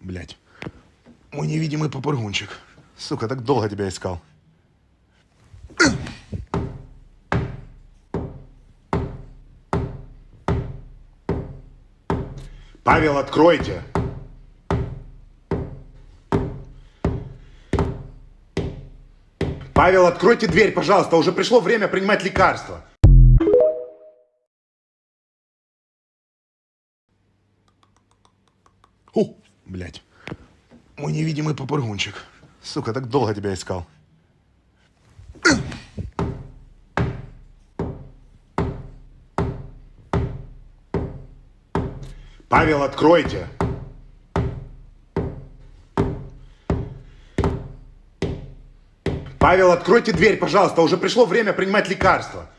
Блядь. Мой невидимый попрыгунчик. Сука, так долго тебя искал. Павел, откройте. Павел, откройте дверь, пожалуйста. Уже пришло время принимать лекарства. Блядь. Мой невидимый попрыгунчик. Сука, так долго тебя искал. Павел, откройте. Павел, откройте дверь, пожалуйста. Уже пришло время принимать лекарства.